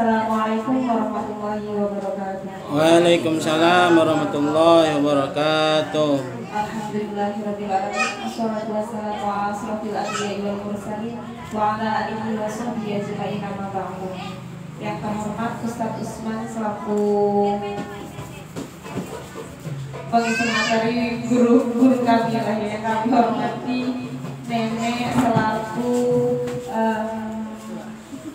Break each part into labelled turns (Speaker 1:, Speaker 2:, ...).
Speaker 1: Assalamualaikum warahmatullahi wabarakatuh.
Speaker 2: Waalaikumsalam warahmatullahi wabarakatuh.
Speaker 1: Alhamdulillahirabbil alamin. Wassalatu wassalamu ala asrofil anbiya'i wal mursalin wa ala alihi wa sahbihi ajma'in amma ba'du. Yang terhormat Ustaz Usman selaku pengisi materi guru-guru kami lah yang kami hormati, Nenek selaku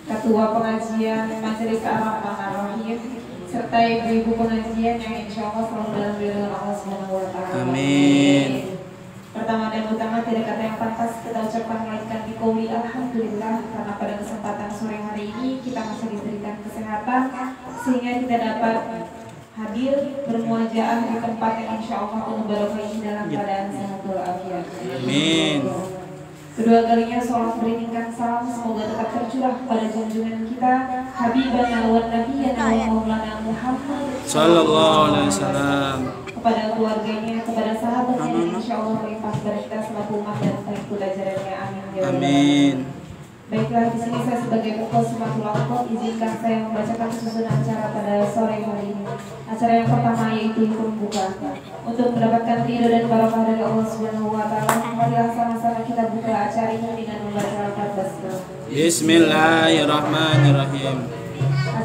Speaker 1: Ketua Pengajian Majelis Ar-Rahman-Ar-Rahim serta ibu-ibu pengajian yang insya Allah selalu dalam lindungan Allah Subhanahu wa Ta'ala.
Speaker 2: Amin.
Speaker 1: Pertama dan utama tidak kata yang pantas kita ucapkan melainkan biqauli alhamdulillah, karena pada kesempatan sore hari ini kita masih diberikan kesehatan sehingga kita dapat hadir bermuajaah di tempat yang insya Allah barokah ini dalam keadaan sehat walafiat.
Speaker 2: Amin.
Speaker 1: Kedua kalinya sholat beriringkan salam semoga tetap tercurah pada junjungan kita Habibana wa Nabiyana wa Maulana Muhammad
Speaker 2: Sallallahu alaihi wasallam,
Speaker 1: kepada keluarganya, kepada sahabatnya yang insya Allah melimpah kepada kita selaku umat dan pengikut ajarannya. Amin.
Speaker 2: amin.
Speaker 1: Baiklah, di sini saya sebagai Muqaddimatul Awqaf izinkan saya membacakan susunan acara pada sore hari ini. Acara yang pertama yaitu pembuka. Untuk mendapatkan ridho dan barokah dari Allah Subhanahu wa Ta'ala, marilah sama-sama kita buka acara ini dengan membaca Al-Fatihah.
Speaker 2: Bismillahirrahmanirrahim.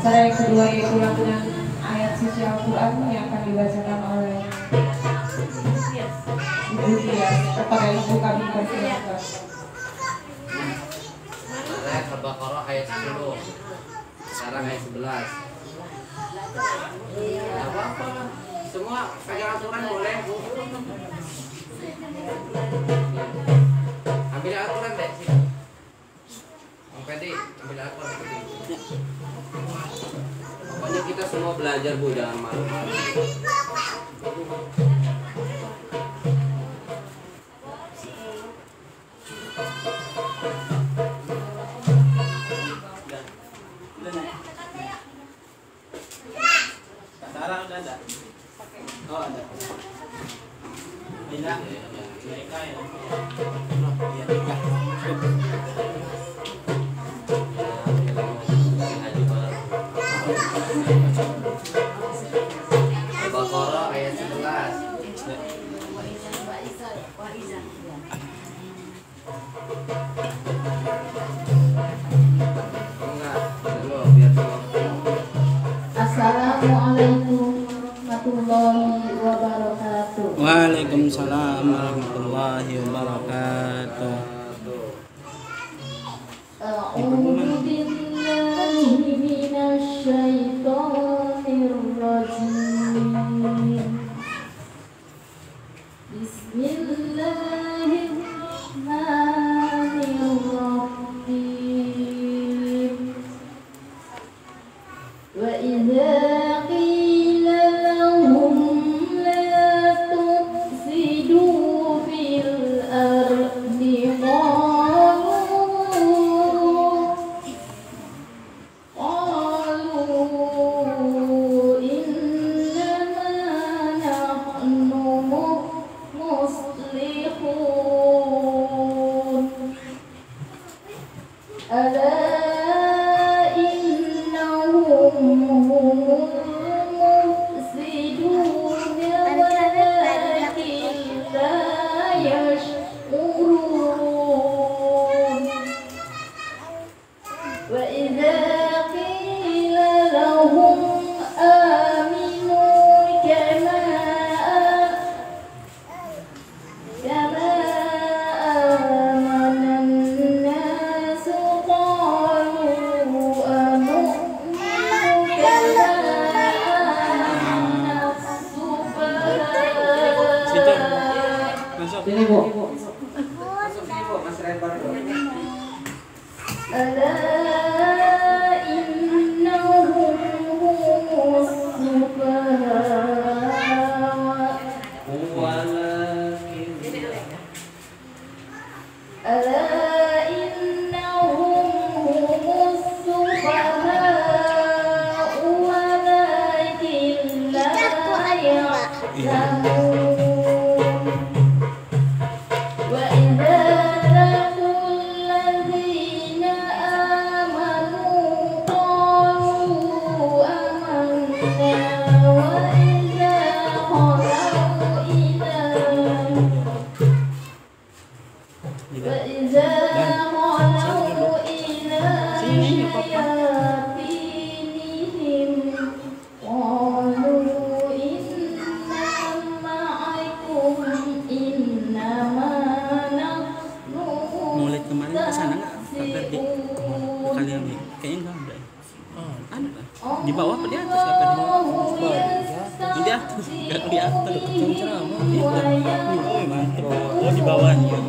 Speaker 1: Acara yang kedua yaitu lantunan ayat suci Al-Quran yang akan dibacakan oleh Ibu Tias kepada Ibu kami persilakan.
Speaker 3: Ayat Al-Baqarah ayat 10. Sekarang ayat 11. Tidak apa-apa. Semua pegang Al-Quran boleh. Ambil Al-Quran deh. Bang Pedi, ambil Al-Quran. Pokoknya kita semua belajar, Bu, jangan malu-malu.
Speaker 2: Sekarang udah ada. Oh, ada. Tidak.
Speaker 3: Al-Baqarah ayat 11.
Speaker 1: Assalamualaikum warahmatullahi wabarakatuh.
Speaker 2: Waalaikumsalam warahmatullahi wabarakatuh.
Speaker 1: A'udzu billahi minasy syaithanir rajim. Bismillahirrahmanirrahim. Wa idza qila lahum la tufsidu fil ardi qalu innama nahnu muslihun ala innahum humul
Speaker 2: Di bawah apa di atas kakak? Di atas, enggak di atas dekat ceramah. Oh, mantro. Oh, di bawahnya.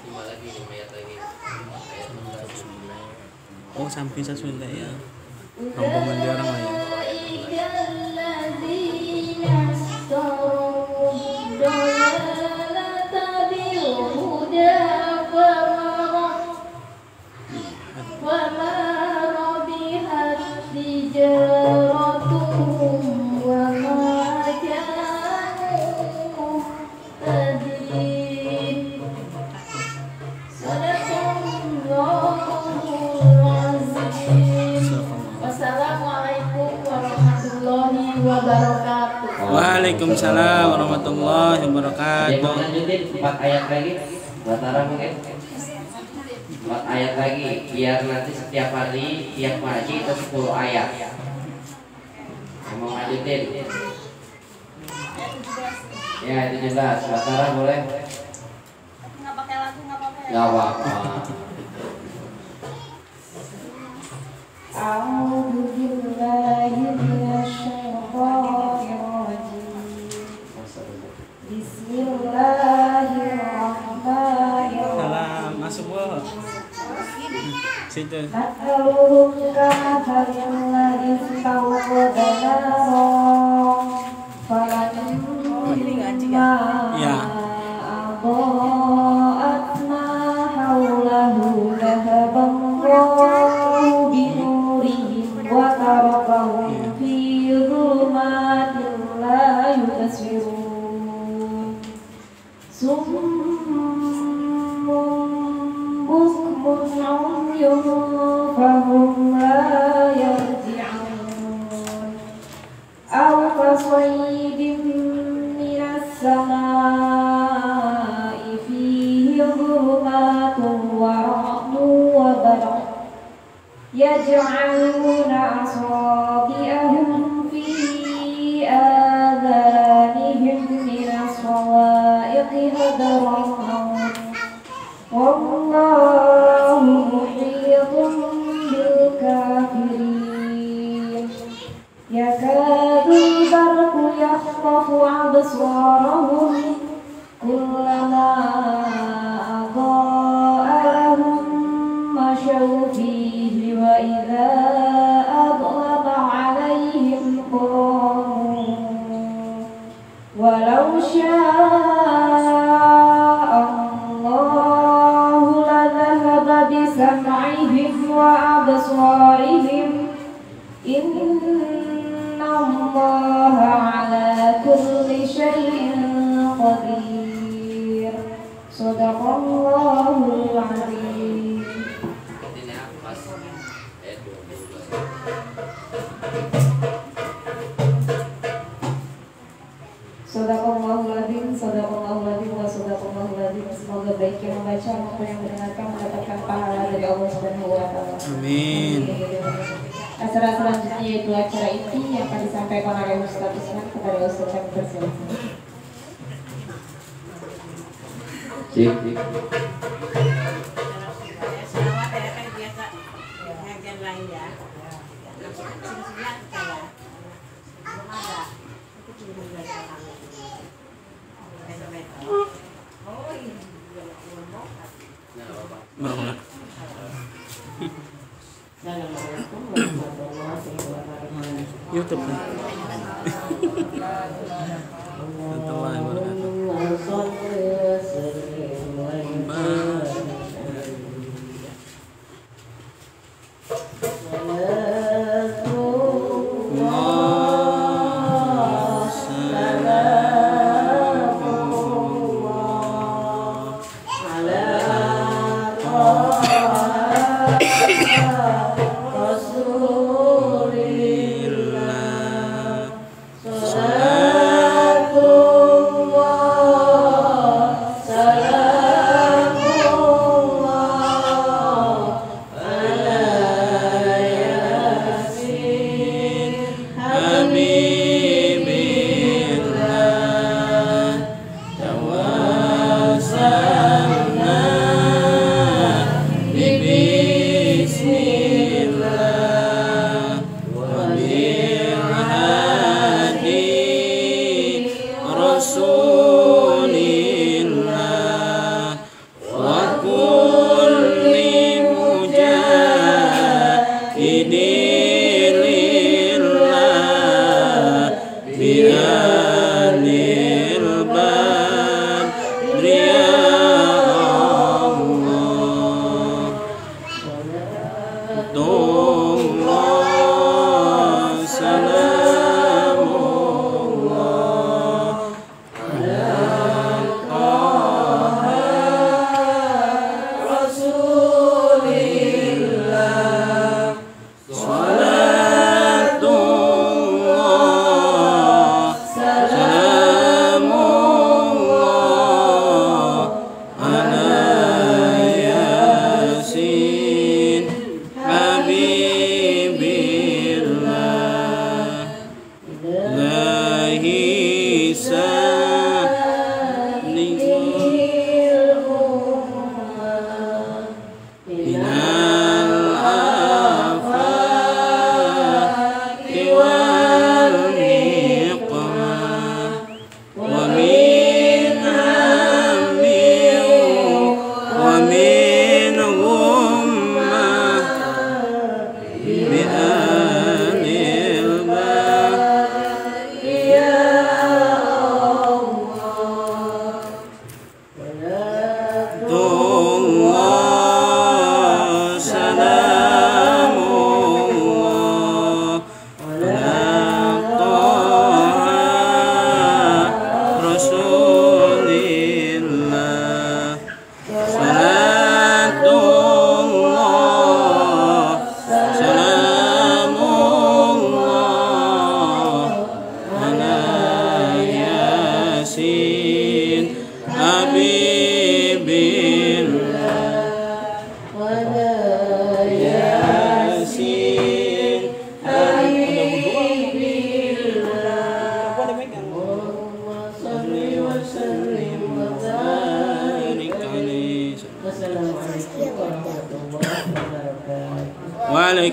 Speaker 3: Lima lagi, 5 ayat lagi. Ayat 16.
Speaker 2: Oh, samping Sunda ya. Rombongan dia orang lain.
Speaker 1: Wassalamualaikum warahmatullahi wabarakatuh.
Speaker 2: Waalaikumsalam warahmatullahi
Speaker 3: Jadi
Speaker 2: wabarakatuh.
Speaker 3: mau lanjutin 4 ayat lagi buat Tara mungkin 4 ayat lagi biar nanti setiap hari tiap ngaji itu 10 ayat. Mau lanjutin ya itu jelas. Buat Tara boleh?
Speaker 4: Nggak pakai lagu, nggak apa-apa ya?
Speaker 3: Gak apa-apa.
Speaker 1: A'udzu billahi minasyaitonir rajim. Bismillahirrahmanirrahim.
Speaker 2: Salam, masuk Bu. Situ.
Speaker 1: Mathaluhum kamathali alladzi istawqada naran falamma
Speaker 2: Iya.
Speaker 1: adaa'at ma hawlahu dhahaba Allahu binurihim wa tarakahum fi dhulumatin la yubsirun. Summun bukmun umyun fahum la yarji'un. Aw kasayyibin minas samaa'i fihi dhulumatun wa ra'dun wa barq yaj'aluna asabi'ahum fi آذانهم من الصواعق حذر الموت والله محيط بالكافرين يكاد البرق يخطف أبصارهم كلما أضاء لهم مشوا فيه وإذا أظلم عليهم قاموا ولو شاء الله لذهب بسمعهم وأبصارهم إن الله على كل شيء قدير صدق الله العظيم.
Speaker 3: Ini apa? Ayat 12.
Speaker 1: Sadaqallahul adzim wa sadaqallahul adzim. Semoga baik yang membaca maupun yang mendengarkan mendapatkan pahala dari Allah Subhanahu wa taala.
Speaker 2: Amin.
Speaker 1: Acara selanjutnya yaitu acara inti yang akan disampaikan oleh Ustaz Usman kepada Ustaz yang bersilakan.
Speaker 3: Cik.
Speaker 4: Selamat ya, kan biasa pengajian lain ya. Sini-sini kita ya. Belum ada. Itu cuma belajar kami. Meter-meter. Oh iya.
Speaker 3: Nah, Bapak.
Speaker 2: Berapa?
Speaker 1: Assalamualaikum warahmatullahi wabarakatuh.
Speaker 2: YouTube kan? Warahmatullahi wabarakatuh.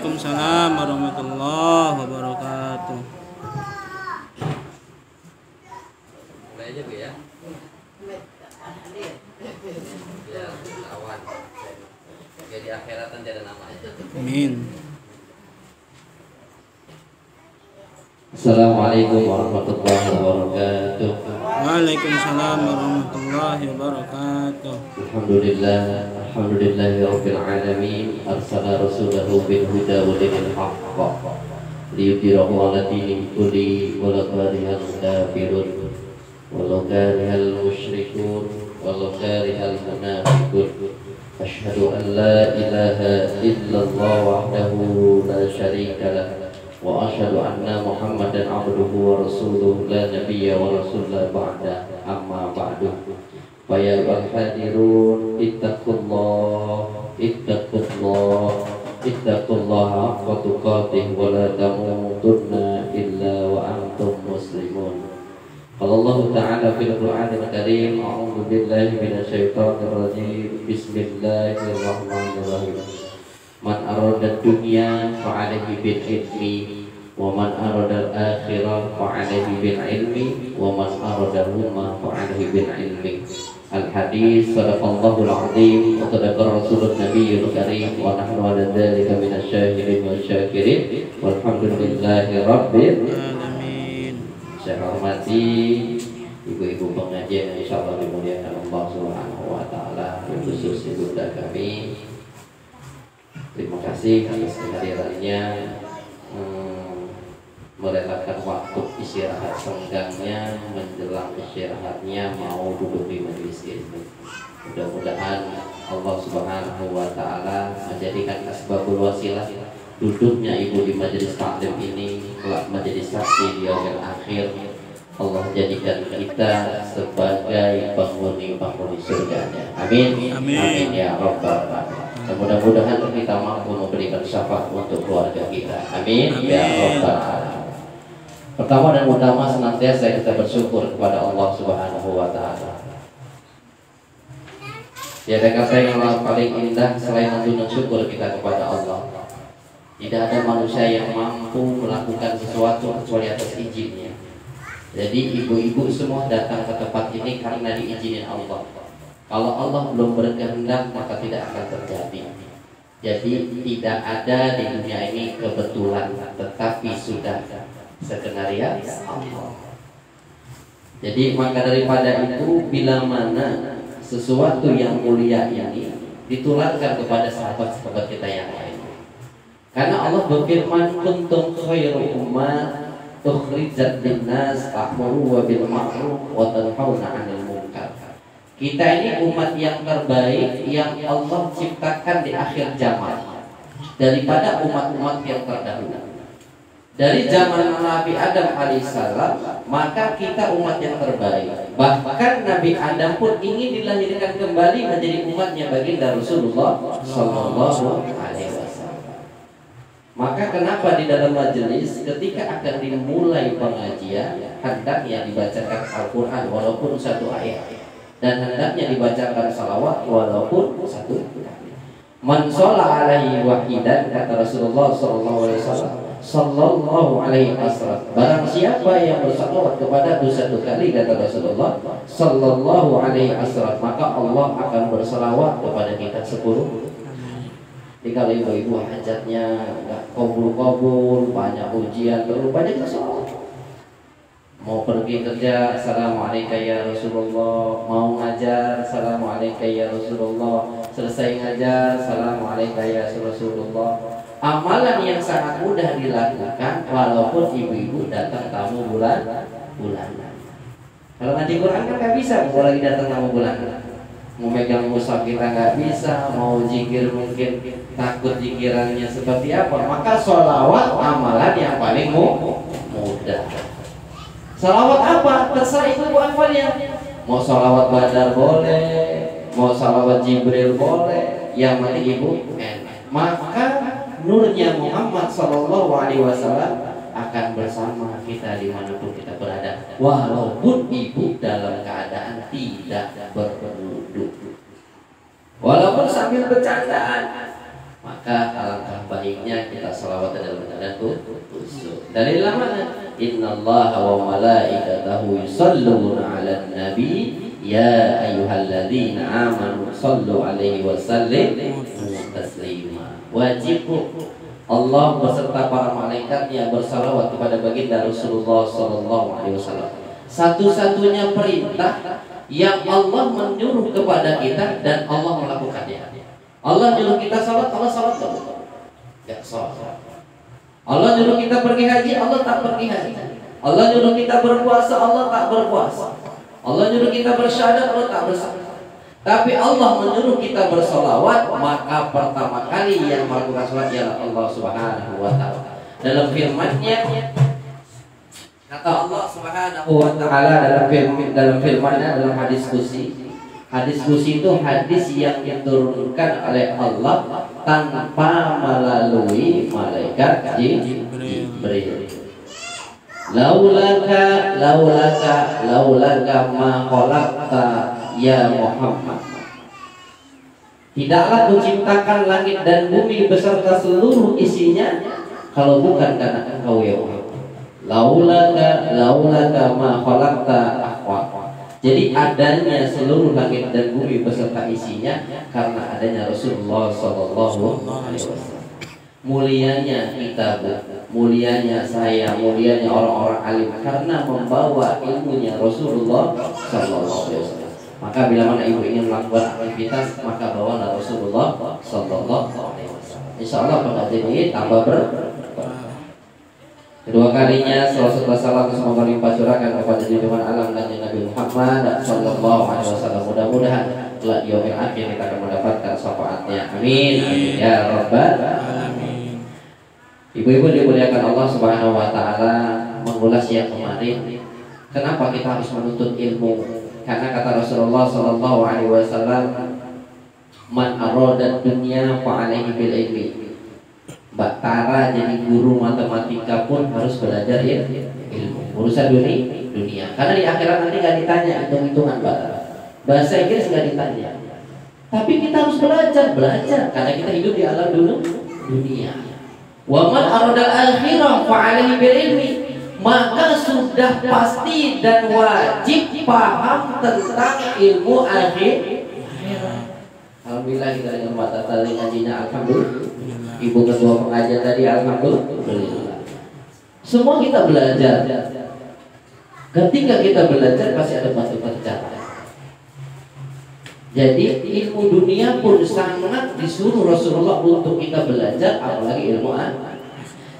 Speaker 2: Waalaikumsalam warahmatullahi wabarakatuh.
Speaker 3: Mulai aja Bu ya. Ya, lawan. Jadi akhiratan jadi namanya.
Speaker 2: Amin.
Speaker 3: Assalamualaikum warahmatullahi wabarakatuh.
Speaker 2: Waalaikumsalam warahmatullahi wabarakatuh.
Speaker 3: Alhamdulillahirabbil alamin. Arsala rasulahu bil huda wa dinil haqq liyudhhirahu 'ala dini kulli walau karihal kafirun walau karihal musyrikun walau karihal munafiqun. Asyhadu an la ilaha illallah wahdahu la syarika lah wa asyhadu anna Muhammadan abduhu wa rasuluhu la nabiyya wa rasulah ba'da amma ba'du. Fa ya hadirun ittaqullah haqqa tuqatih wa la tamutunna illa wa antum muslimun. Qala Allah Ta'ala fil Qur'anil Karim, a'udzu billahi minasyaitonir rajim. Bismillahirrahmanirrahim. Man arada dunya fa alaihi bil ilmi wa man arada al-akhirah fa alaihi bil ilmi wa man arada huma fa alaihi bil ilmi. Al-hadis sadaqallahul azim wa sadaqa rasulun nabiyul karim wa nahnu ala dzalika minasyahidin wasyakirin walhamdulillahi rabbil
Speaker 2: Amin.
Speaker 3: Saya hormati ibu-ibu pengajian yang insyaallah dimuliakan Allah Subhanahu wa taala, khusus ibunda kami. Terima kasih atas kehadirannya, merelakan waktu istirahat senggangnya menjelang istirahatnya mau duduk di majelis ilmu. Mudah-mudahan Allah Subhanahu wa taala menjadikan asbabul wasilah duduknya ibu di majelis taklim ini kelak menjadi saksi di yaumil akhir. Allah jadikan kita sebagai penghuni surganya. Amin.
Speaker 2: Amin.
Speaker 3: Amin ya rabbal alamin. Mudah-mudahan kita mampu memberikan syafaat untuk keluarga kita. Amin, ya rabbal alamin. Pertama dan utama senantiasa kita bersyukur kepada Allah Subhanahu wa taala. Tiada kata yang paling indah selain untuk syukur kita kepada Allah. Tidak ada manusia yang mampu melakukan sesuatu kecuali atas izinnya. Jadi ibu-ibu semua datang ke tempat ini karena diizinin Allah. Kalau Allah belum berkehendak maka tidak akan terjadi. Jadi tidak ada di dunia ini kebetulan, tetapi sudah skenario Allah. Jadi maka daripada itu, bila mana sesuatu yang mulia ini ditularkan kepada sahabat-sahabat kita yang lain. Karena Allah berfirman, kuntum khairu ummah ukhrijat linnas ta'muru bil ma'ruf wa tanhauna 'anil munkar. Kita ini umat yang terbaik yang Allah ciptakan di akhir zaman daripada umat-umat yang terdahulu. Dari zaman Nabi Adam alaihissalam, maka kita umat yang terbaik. Bahkan Nabi Adam pun ingin dilahirkan kembali menjadi umatnya baginda Rasulullah Sallallahu Alaihi Wasallam. Maka kenapa di dalam majelis ketika akan dimulai pengajian hendaknya dibacakan Al-Quran walaupun satu ayat, dan hendaknya dibacakan salawat walaupun satu kali. Man sholla alaihi wahidan, kata Rasulullah sallallahu alaihi wasallam, sallallahu alaihi wasallam, barang siapa yang bersalawat kepada satu kali, kata Rasulullah sallallahu alaihi wasallam, maka Allah akan bersalawat kepada kita 10. Jadi kalau ibu-ibu hajatnya nggak kabul-kabul, banyak ujian, terlalu banyak salawat. Mau pergi kerja, assalamualaikum ya Rasulullah. Mau ngajar, assalamualaikum ya Rasulullah. Selesai ngajar, assalamualaikum ya Rasulullah. Amalan yang sangat mudah dilakukan walaupun ibu-ibu datang tamu bulanan. Kalau ngaji Quran kan nggak bisa, mau lagi datang tamu bulanan. Mau megang mushaf kita nggak bisa, mau zikir mungkin takut zikirannya seperti apa. Maka sholawat amalan yang paling mudah. Salawat apa? Terserah ibu hafalnya. Mau salawat Badar boleh, mau salawat Jibril boleh, yang penting ibu enak. Maka nurnya Muhammad Sallallahu Alaihi Wasallam akan bersama kita dimanapun kita berada, walaupun ibu dalam keadaan tidak berwudu, walaupun sambil bercandaan. maka alangkah baiknya kita sholawat dalam keadaan khusyuk. Dalil mana? Innallaha wa malaikatahu yusholluna 'alan nabi ya ayyuhalladzina amanu shollu 'alaihi wa sallimu taslima. Wajib Allah beserta para malaikatnya bersalawat kepada baginda Rasulullah sallallahu alaihi wasallam. Satu-satunya perintah yang Allah menyuruh kepada kita dan Allah melakukannya. Allah nyuruh kita salat, Allah salat enggak salat. Allah nyuruh kita pergi haji, Allah tak pergi haji. Allah nyuruh kita berpuasa, Allah tak berpuasa. Allah nyuruh kita bersyahadat, Allah tak bersyahadat. Tapi Allah menyuruh kita bersolawat, maka pertama kali yang melakukan salat ialah Allah Subhanahu wa taala. Dalam firman-Nya kata Allah Subhanahu wa taala dalam firman-Nya dalam hadis qudsi. Hadis qudsi itu hadis yang diturunkan oleh Allah tanpa melalui malaikat Jibril. Laulaka ma khalaqta ya Muhammad. Tidaklah kuciptakan langit dan bumi beserta seluruh isinya kalau bukan karena engkau ya Muhammad. Laulaka ma khalaqta ahwa. Jadi adanya seluruh langit dan bumi beserta isinya karena adanya Rasulullah sallallahu alaihi wasallam. Mulianya kita, mulianya saya, mulianya orang-orang alim karena membawa ilmunya Rasulullah sallallahu alaihi wasallam. Maka bila mana ibu ingin melakukan aktivitas, maka bawalah Rasulullah sallallahu alaihi wasallam. Insyaallah pengajian ini tambah kedua kalinya setelah salam semoga limpah curahkan kepada junjungan alam dan Nabi Muhammad sallallahu alaihi wasallam. Mudah-mudahan kelak di yaumil akhir kita akan mendapatkan syafaatnya. Amin. Amin ya rabbal alamin. Ibu-ibu dimuliakan Allah Subhanahu wa taala, mengulas yang kemarin kenapa kita harus menuntut ilmu. Karena kata Rasulullah sallallahu alaihi wasallam, man arada dunya fa alaihi bil ilmi. Mbak Tara jadi guru matematika pun harus belajar ilmu urusan dunia. Karena di akhirat nanti nggak ditanya hitung-hitungan Mbak Tara. Bahasa Inggris nggak ditanya. Tapi kita harus belajar karena kita hidup di alam dunia. Wa man aradal akhirah fa alaihi bil ilmi. Maka sudah pasti dan wajib paham tentang ilmu akhirat. Alhamdulillah kita dengan mata tali ngajinya alhamdulillah. Ibu ketua pengajian tadi alhamdulillah. Semua kita belajar. Ketika kita belajar pasti ada batu percaya. Jadi ilmu dunia pun sangat disuruh Rasulullah untuk kita belajar, apalagi ilmu agama.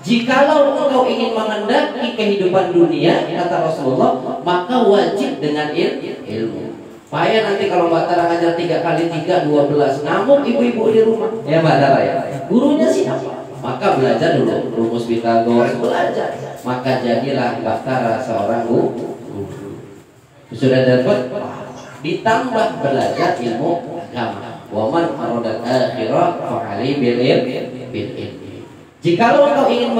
Speaker 3: Jikalau engkau ingin mengendaki kehidupan dunia, kata Rasulullah, maka wajib dengan ilmu. Payah nanti kalau Mbak Tara ngajar 3 kali 3 12 ngamuk ibu-ibu di rumah. Ya Mbak Tara ya. Gurunya siapa? Maka belajar dulu rumus Pythagoras, belajar. Maka jadilah Mbak Tara seorang guru. Sudah dapat ditambah belajar ilmu agama. Wa man arada akhirah fa alaihi bil ilmi. Jikalau engkau ingin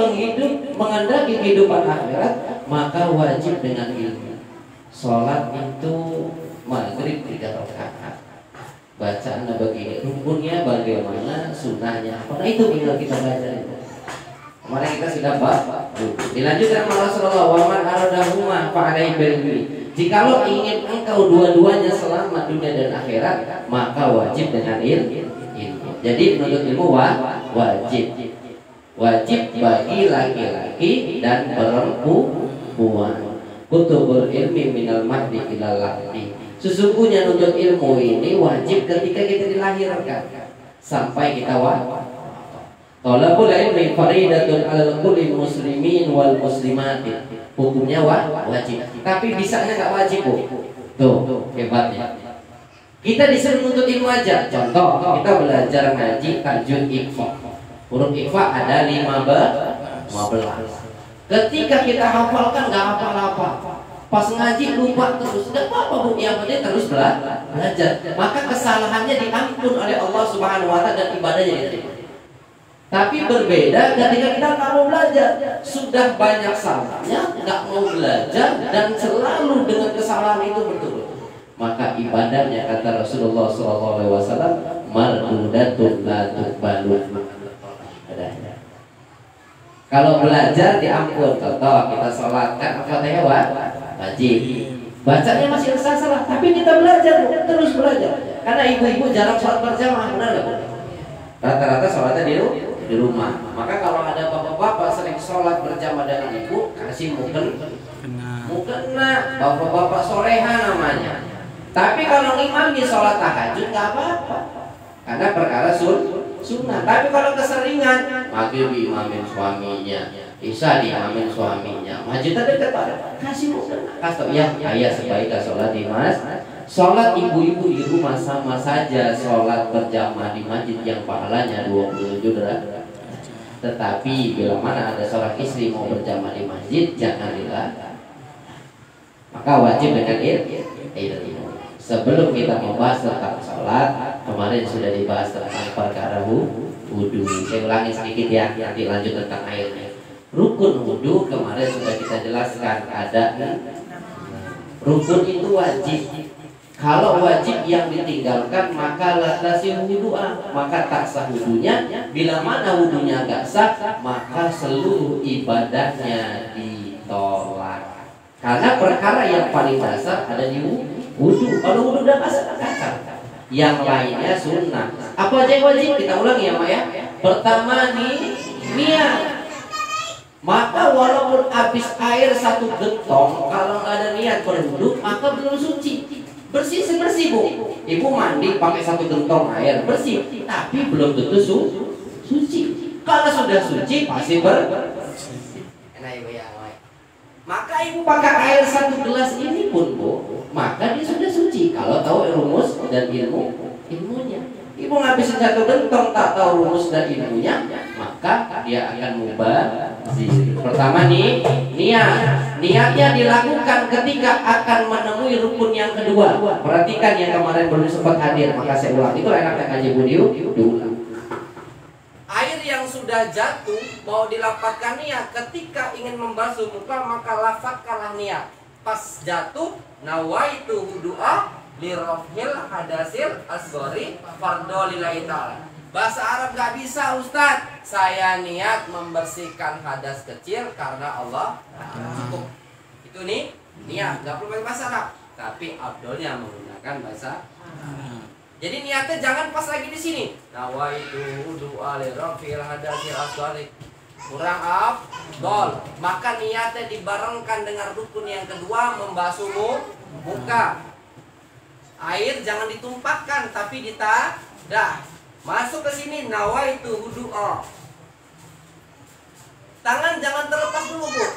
Speaker 3: mengendaki kehidupan akhirat, maka wajib dengan ilmu. Salat itu maghrib 3 rakaat. Bacaannya begini, rukunnya bagaimana, sunnahnya. Karena itu tinggal kita belajar itu. Kemarin kita sudah bahas. Dilanjutkan oleh Rasulullah, wa man aradahuma fa alaihi bil ilmi. Jikalau ingin engkau dua-duanya selamat dunia dan akhirat, maka wajib dengan ilmu. Jadi menuntut ilmu wajib. Wajib bagi laki-laki dan perempuan. Kutubul ilmi minal mahdi ilal lahdi. Sesungguhnya nuntut ilmu ini wajib ketika kita dilahirkan sampai kita wafat. Talabul ilmi faridatun 'alal kulli muslimin wal muslimatin. Hukumnya wajib. Tapi bisanya enggak wajib, Bu. Tuh, hebatnya. Kita disuruh nuntut ilmu aja. Contoh, kita belajar ngaji tajwid iqfa. Huruf iqfa ada 15. Ketika kita hafalkan enggak hafal-hafal. Pas ngaji lupa terus, enggak apa-apa Bu, yang penting terus belajar. Maka kesalahannya diampun oleh Allah Subhanahu wa taala dan ibadahnya diterima. Tapi berbeda ketika kita nggak mau belajar, sudah banyak salahnya, nggak mau belajar dan selalu dengan kesalahan itu betul. Maka ibadahnya kata Rasulullah SAW, mardudatun la tuqbalu. Kalau belajar diampun, contoh kita sholat kan Al-Fatihah wajib. Bacanya masih salah, tapi kita belajar, terus belajar. Karena ibu-ibu jarang sholat berjamaah, benar nggak? Rata-rata sholatnya di rumah. Maka kalau ada bapak-bapak sering sholat berjamaah dengan ibu, kasih mukena, bapak-bapak soleha namanya. Tapi kalau ngimami sholat tahajud nggak apa-apa, karena perkara sunnah. Tapi kalau keseringan, maghrib diimamin suaminya, isya diimamin suaminya, masjid dekat pada kasih mukena. Kasih ya, ayah sebaiknya sholat di masjid. Sholat ibu-ibu di rumah sama saja sholat berjamaah di masjid yang pahalanya 27 derajat. Tetapi bila mana ada seorang istri mau berjamaah di masjid, jangan dilarang. Maka wajib dengan ilmu. Sebelum kita membahas tentang sholat, kemarin sudah dibahas tentang perkara wudhu. Saya ulangi sedikit ya, nanti lanjut tentang airnya. Rukun wudhu kemarin sudah kita jelaskan, ada rukun itu wajib. Kalau wajib yang ditinggalkan maka latasi wudhu'ah, maka tak sah wudhunya. Bila mana wudhunya gak sah, maka seluruh ibadahnya ditolak. Karena perkara yang paling dasar ada di wudhu. Kalau wudhu udah basah, kacau. Yang lainnya sunnah. Apa aja yang wajib? Kita ulangi ya Mak ya. Pertama nih, niat. Maka walaupun habis air 1 gentong, kalau nggak ada niat berwudhu, maka belum suci. Bersih Bu. Ibu mandi pakai 1 gentong air, bersih, tapi belum tentu suci. Kalau sudah suci pasti bersih. Enak Ibu ya. Maka ibu pakai air 1 gelas ini pun Bu, maka dia sudah suci kalau tahu rumus dan ilmunya. Ibu ngabisin 1 gentong tak tahu rumus dan ilmunya, maka dia akan mubazir. Pertama nih, niatnya dilakukan ketika akan menemui rukun yang kedua. Perhatikan yang kemarin belum sempat hadir, maka saya ulang. Itu enaknya kaji video diulang. Air yang sudah jatuh mau dilapatkan niat. Ketika ingin membasuh muka maka lafazkanlah niat. Pas jatuh, nawaitu wudu'a lirafhil hadasil asghari fardhu lillahi ta'ala. Bahasa Arab gak bisa Ustaz. Saya niat membersihkan hadas kecil karena Allah. Cukup. Itu nih niat, gak perlu pakai bahasa Arab. Tapi abdolnya menggunakan bahasa Arab. Jadi niatnya jangan pas lagi di sini. Nawaitu wudu'a lirafhil hadasil asghari. Kurang afdol. Maka niatnya dibarengkan dengan rukun yang kedua, membasuh muka. Air jangan ditumpahkan tapi ditadah. Masuk ke sini nawaitu wudu'a. Tangan jangan terlepas dulu Bu.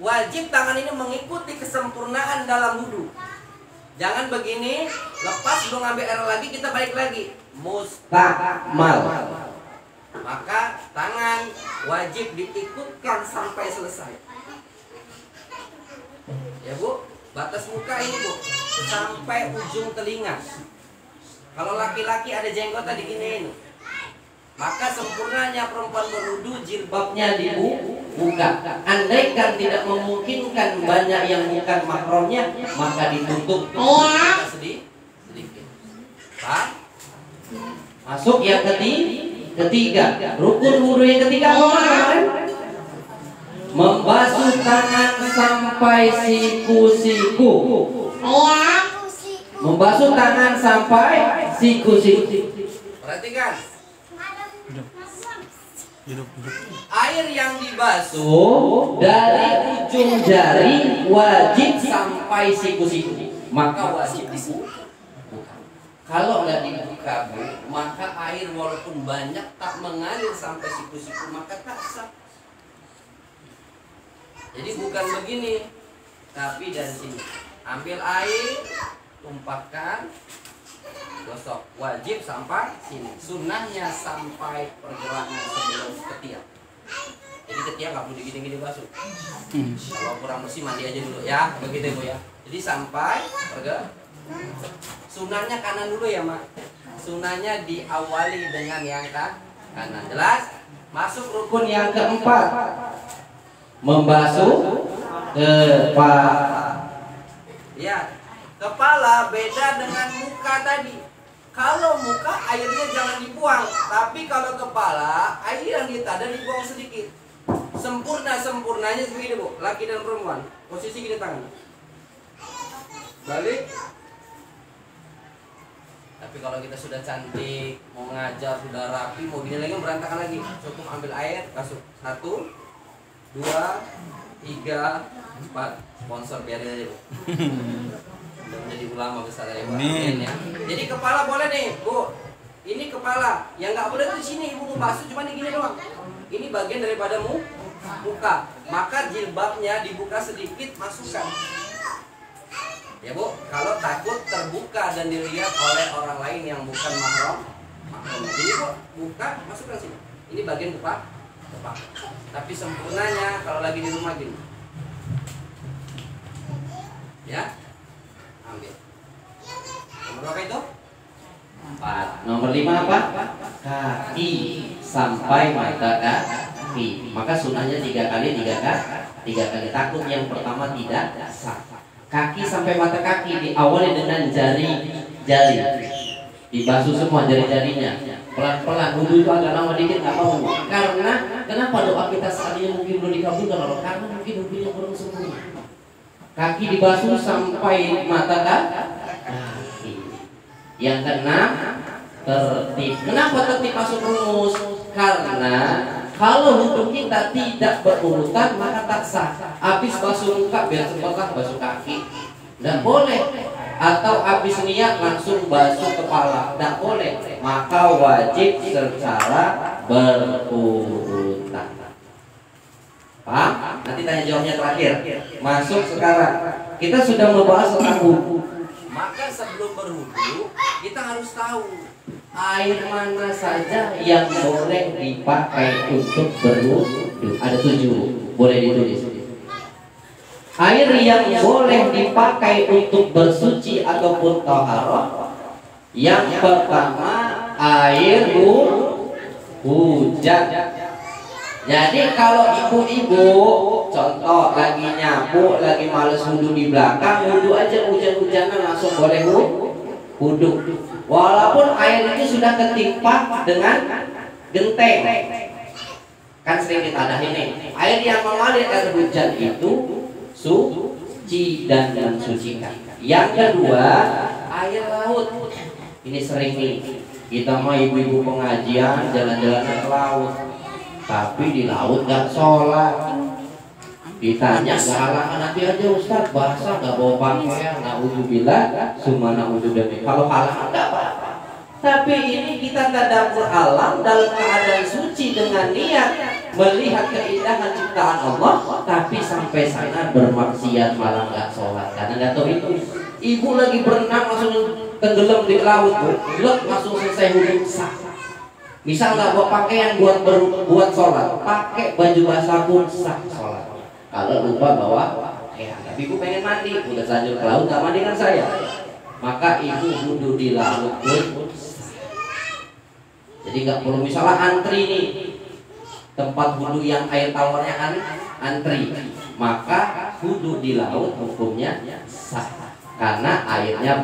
Speaker 3: Wajib tangan ini mengikuti kesempurnaan dalam wudu. Jangan begini, lepas belum ngambil air lagi kita balik lagi. Mustakmal. Maka tangan wajib diikutkan sampai selesai. Ya Bu, batas muka ini Bu, sampai ujung telinga. Kalau laki-laki ada jenggot tadi giniin. Maka sempurnanya perempuan berwudu jilbabnya dibuka. Andaikan tidak memungkinkan banyak yang bukan mahramnya, maka ditutup sedikit. Pak? Masuk yang ketiga. Rukun wudu yang ketiga apa kemarin? Membasuh tangan sampai siku-siku. Membasuh tangan sampai siku-siku. Perhatikan. Air yang dibasuh dari ujung jari wajib sampai siku-siku. Maka wajib dibuka. Kalau nggak dibuka Bu, maka air walaupun banyak tak mengalir sampai siku-siku, maka tak sah. Jadi bukan begini, tapi dari sini ambil air, tumpahkan, gosok. Wajib sampai sini. Sunnahnya sampai pergelangan sebelum ketiak. Jadi ketiak nggak perlu digini-gini basuh. Kalau kurang bersih mandi aja dulu ya, begitu Bu ya. Jadi sampai pergelangan. Sunnahnya kanan dulu ya Mak. Sunnahnya diawali dengan yang kanan. Jelas? Masuk rukun yang keempat. Membasuh kepala. Ya, kepala beda dengan muka tadi. Kalau muka airnya jangan dibuang, tapi kalau kepala air yang ditadah dibuang sedikit. Sempurnanya begini Bu, laki dan perempuan. Posisi gini tangan. Balik. Tapi kalau kita sudah cantik, mau ngajar, sudah rapi, mau gini lagi berantakan lagi. Cukup ambil air, masuk 1, 2, 3, 4. Sponsor biarin aja Bu. Udah menjadi ulama besar dari Bu.
Speaker 2: Amin.
Speaker 3: Ya. Jadi kepala boleh nih Bu. Ini kepala. Yang nggak boleh tuh di sini Ibu mau basuh cuma di gini doang. Ini bagian daripada muka. Maka jilbabnya dibuka sedikit, masukkan. Ya Bu, kalau takut terbuka dan dilihat oleh orang lain yang bukan mahram. Jadi Bu, buka, masukkan sini. Ini bagian kepala. Tapi sempurnanya kalau lagi di rumah gini. Ya, ambil. Nomor berapa itu? 4. Nomor 5 apa? Kaki sampai mata kaki. Maka sunahnya 3 kali. Takut yang pertama tidak sah. Kaki sampai mata kaki diawali dengan jari. Dibasuh semua jari-jarinya. Pelan-pelan. Wudhu itu agak lama dikit nggak mau. Karena kenapa doa kita saat ini mungkin belum dikabulkan Allah? Karena mungkin wudhunya kurang sempurna. Kaki dibasuh sampai mata kaki. Yang keenam, tertib. Kenapa tertib masuk rumus? Karena kalau wudhu kita tidak berurutan maka tak sah. Habis basuh muka biar cepatlah basuh kaki. Tidak boleh. Atau habis niat langsung basuh kepala. Tidak boleh. Maka wajib secara berurutan. Paham? Nanti tanya jawabnya terakhir. Masuk sekarang. Kita sudah membahas tentang wudhu. Maka sebelum berwudhu kita harus tahu air mana saja yang boleh dipakai untuk berwudhu. Ada 7, boleh ditulis. Air yang boleh dipakai untuk bersuci ataupun taharah. Yang pertama air hujan. Jadi kalau ibu-ibu contoh lagi nyapu, lagi males wudhu di belakang, wudhu aja hujan-hujanan langsung boleh wudhu. Walaupun air itu sudah ketimpa dengan genteng. Kan sering kita ada ini. Air yang mengalir air hujan itu suci dan mensucikan. Yang kedua, air laut. Ini sering nih. Kita mah ibu-ibu pengajian jalan-jalan ke laut. Tapi di laut gak sholat. Ditanya gak halangan nanti aja Ustaz, basah gak bawa pakaian. Na'udzubillah, summa na'udzubillah. Kalau halangan gak apa-apa. Tapi ini kita tadabbur alam dalam keadaan suci dengan niat melihat keindahan ciptaan Allah, tapi sampai sana bermaksiat malah gak sholat karena gak tahu itu. Ibu lagi berenang langsung tenggelam di laut, langsung selesai wudhu sah. Misal nggak bawa pakaian buat sholat, pakai baju basah pun sah sholat. Kalau lupa bawa pakaian, tapi ibu pengen mandi, udah terlanjur ke laut nggak mandi kan saya, maka ibu wudhu di laut pun sah. Jadi nggak perlu misalnya antri nih tempat wudhu yang air tawarnya antri, maka wudhu di laut hukumnya sah karena airnya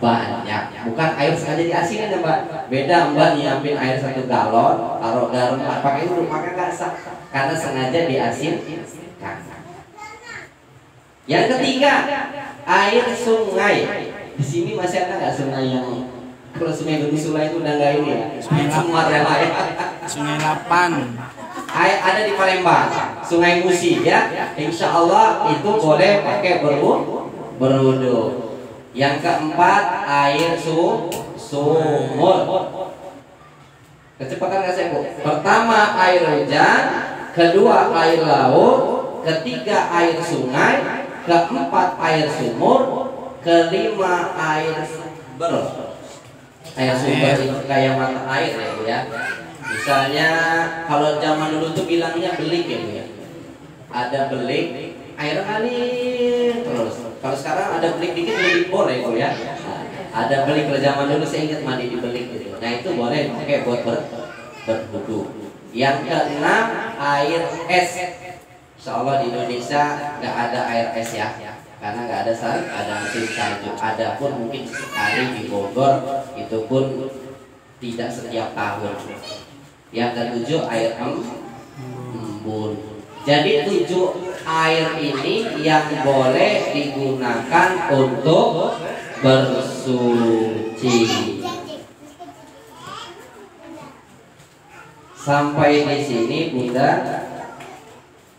Speaker 3: banyak, bukan air sengaja diasinin ya Mbak. Beda Mbak nyiapin air 1 galon, taruh garam pakai wudhu, maka nggak sah karena sengaja diasinkan. Yang ketiga, air sungai. Di sini masih ada nggak sungai yang kalau sungai Benisula itu udah nggak ini ya? Semua rela ya.
Speaker 2: Sungai Lapan.
Speaker 3: Air ada di Palembang, Sungai Musi ya. Insya Allah itu boleh pakai berwudhu. Yang keempat, air sumur. Kecepatan nggak saya Bu? Pertama air hujan, kedua air laut, ketiga air sungai, keempat air sumur, kelima air sumber. Air sumber itu kayak mata air ya Bu ya. Misalnya kalau zaman dulu tuh bilangnya belik ya Bu ya. Ada belik, air ngalir terus. Kalau sekarang ada belik dikit jadi bor ya Bu ya. Ada belik, kalau zaman dulu saya ingat mandi di belik gitu. Nah itu boleh pakai buat berwudhu. Yang keenam, air es. Insya Allah di Indonesia nggak ada air es ya, karena nggak ada musim salju. Ada pun mungkin sekali di Bogor, itu pun tidak setiap tahun. Yang ketujuh, air embun. Jadi 7 air ini yang boleh digunakan untuk bersuci. Sampai di sini Bunda,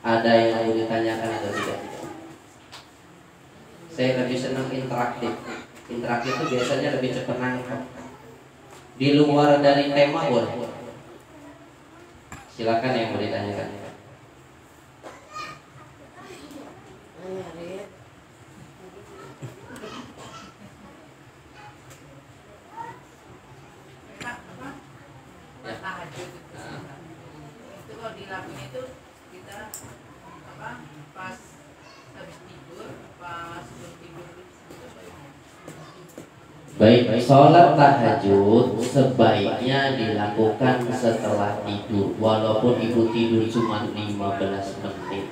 Speaker 3: ada yang mau ditanyakan atau tidak? Saya lebih senang interaktif. Interaktif itu biasanya lebih cepat nangkep. Di luar dari tema boleh. Silakan yang mau ditanyakan.
Speaker 4: Itu kalau dilakuin itu kita pas habis tidur, pas sebelum tidur.
Speaker 3: Baik, sholat tahajud sebaiknya dilakukan setelah tidur, walaupun ibu tidur cuma 15 menit.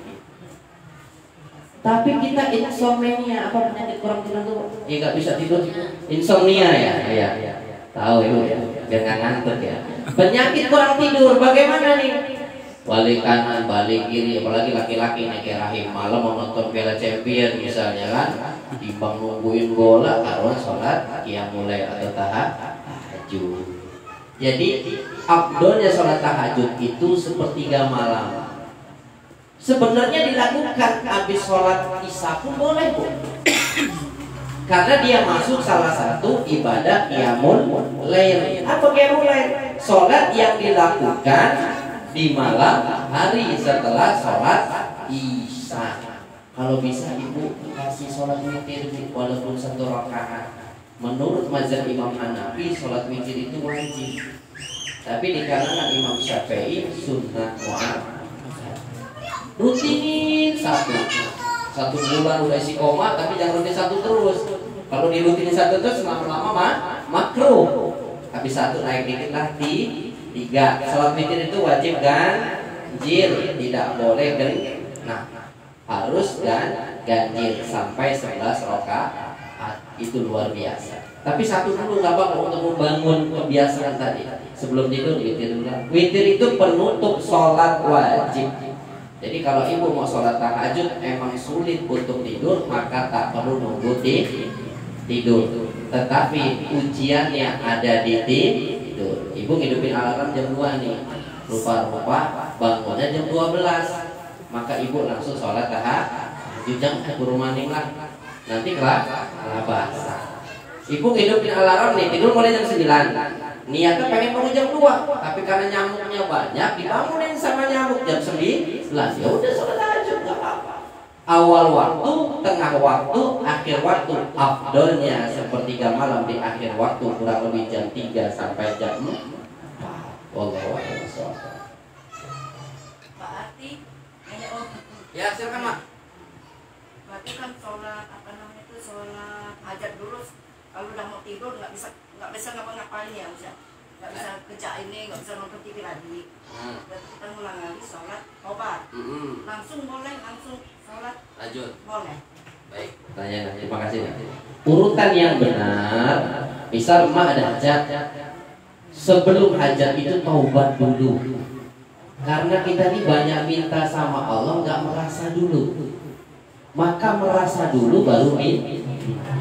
Speaker 3: Tapi kita insomnia, apa penyakit kurang tidur tuh? Nggak bisa tidur, insomnia ya, ya. Tahu ibu ya, biar nggak ngantuk ya. Penyakit kurang tidur, bagaimana nih? Balik kanan, balik kiri, apalagi laki-laki nih kayak Rahim malam mau nonton Piala Champion misalnya kan, timbang nungguin bola, karuan sholat qiyamul atau tahajud. Jadi afdolnya sholat tahajud itu sepertiga malam. Sebenarnya dilakukan habis sholat isya pun boleh bu, karena dia masuk salah satu ibadah qiyamul lail. Apa qiyamul lail? Sholat yang dilakukan di malam hari setelah sholat isya. Kalau bisa ibu kasih sholat witir walaupun 1 rakaat. Menurut mazhab Imam Hanafi sholat witir itu wajib, tapi di kalangan Imam Syafi'i sunnah muakkad. Rutinin satu bulan udah isi koma, tapi jangan rutin 1 terus. Kalau dirutinin 1 terus lama-lama makruh. Habis 1 naik dikit lah 3. Sholat witir itu wajib ganjil, tidak boleh genap. Harus ganjil sampai 11 rakaat. Itu luar biasa. Tapi 1 dulu nggak apa-apa untuk membangun kebiasaan tadi. Sebelum tidur witir dulu. Witir itu penutup sholat wajib. Jadi kalau ibu mau sholat tahajud emang sulit untuk tidur, maka tak perlu nunggu tidur. Tetapi ujiannya ada di tidur. Ibu ngidupin alarm jam 2 nih, rupa-rupa bangunnya jam 12, maka ibu langsung sholat tahajud. Jangan keburu maning lah, nanti kelak basah. Ibu ngidupin alarm nih, tidur mulai jam 9. Niatnya pengen bangun jam 2, tapi karena nyamuknya banyak dibangunin sama nyamuk jam 9. Ya udah sholat tahajud nggak apa-apa. Awal waktu, tengah waktu, akhir waktu. Afdolnya sepertiga malam di akhir waktu, kurang lebih jam 3 sampai jam 4. Wallahu a'lam.
Speaker 4: Pak Arti,
Speaker 3: Ya silakan mak.
Speaker 4: berarti kan sholat sholat hajat dulu. Kalau udah mau tidur nggak bisa ngapa-ngapain ya, nggak bisa kerja ini, nggak bisa nonton TV lagi. Berarti kita ngulang lagi sholat obat. Langsung boleh, langsung sholat
Speaker 3: Lanjut.
Speaker 4: boleh.
Speaker 3: Baik, pertanyaan. Terima kasih. Urutan yang benar, misal emak ada hajat, sebelum hajat itu taubat dulu. Karena kita ini banyak minta sama Allah, nggak merasa dulu. Maka merasa dulu baru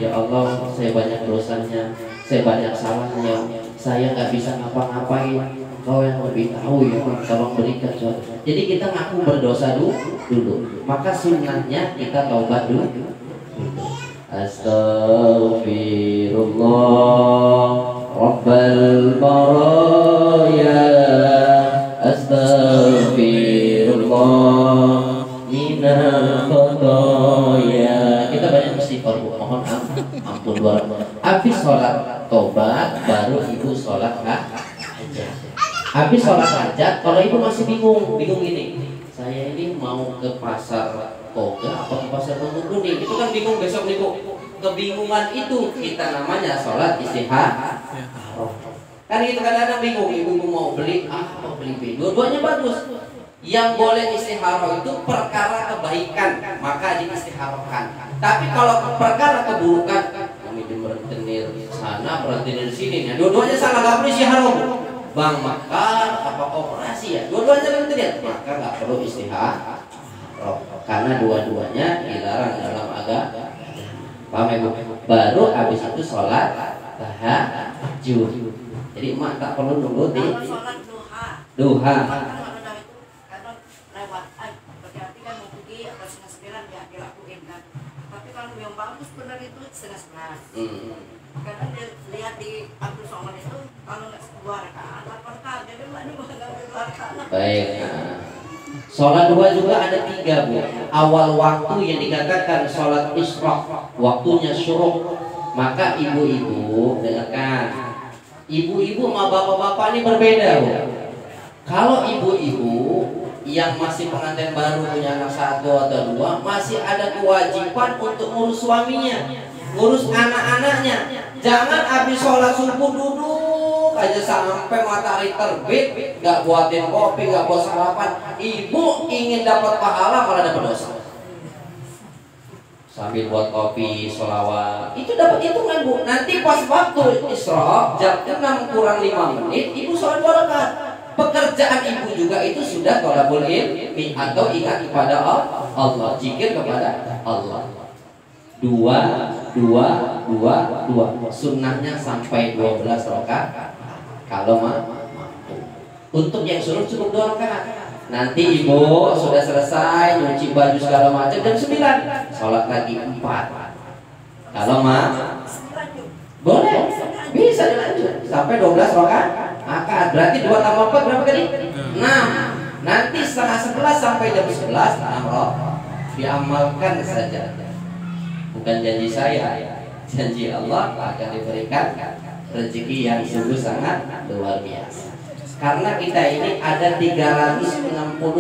Speaker 3: ya Allah, saya banyak dosanya, saya banyak salahnya, saya nggak bisa ngapa-ngapain. Kau yang lebih tahu ya, tolong berikan suatu. Jadi kita ngaku berdosa dulu. Maka sunnahnya kita taubat dulu. Astaghfirullah Rabbal baraya, astaghfirullah minal khotoya. Kita banyak istighfar, mohon ampun luar. Habis sholat tobat baru ibu sholat hajat. Habis sholat hajat, kalau ibu masih bingung gini, saya ini mau ke pasar Toga apa ke pasar Tunggu Kuning, itu kan bingung besok ibu. Kebingungan itu kita namanya sholat istihar. Kan itu kadang-kadang bingung, ibu mau beli A atau beli B, dua-duanya bagus. Yang boleh istiharoh itu perkara kebaikan, maka diistiharohkan. Tapi kalau perkara keburukan, kami rentenir sana, rentenir sini, dua-duanya salah, nggak boleh istiharoh. bank makan apa operasi ya, dua-duanya kan terlihat, maka nggak perlu istihad karena dua-duanya dilarang dalam agama. Paham ya Bu? Baru habis itu sholat tahajud. Jadi emak tak perlu nunggu di
Speaker 4: Kalau sholat
Speaker 3: duha.
Speaker 4: kan kadang itu kadang lewat berarti kan mau pergi atau 9:30 ya dilakuin kan. Tapi kalau yang bagus benar itu 10:30. Kadang dia lihat di Abdul Somad itu kalau nggak 2 rakaat 8 rakaat, jadi mbak ini nggak 2 rakaat.
Speaker 3: Baik. Sholat duha juga ada 3 Bu. Awal waktu yang dikatakan sholat isyraq, waktunya syuruk. Maka ibu-ibu dengarkan, ibu-ibu sama bapak-bapak ini berbeda Bu. Kalau ibu-ibu yang masih pengantin baru punya anak 1 atau 2 masih ada kewajiban untuk ngurus suaminya, ngurus anak-anaknya. Jangan habis sholat subuh duduk aja sampai matahari terbit, nggak buatin kopi, nggak buat sarapan. Ibu ingin dapat pahala malah dapat dosa. Sambil buat kopi, sholawat, itu dapat hitungan Bu. Nanti pas waktu Isra jam 6 kurang 5 menit, ibu sholat 2 rakaat. Pekerjaan ibu juga itu sudah thalabul ilmi atau ingat kepada Allah, zikir kepada Allah. 2. Sunnahnya sampai 12 rakaat. Kalau mampu. Untuk yang suruh cukup 2 rakaat. Nanti ibu sudah selesai nyuci baju segala macam jam 9, sholat lagi 4. Kalau boleh, bisa dilanjut sampai 12 rakaat. Berarti 2 tambah 4 berapa tadi? 6. Nanti setengah 11 sampai jam 11 diamalkan saja. Bukan janji saya, janji Allah akan diberikan rezeki yang sungguh sangat luar biasa. Karena kita ini ada 360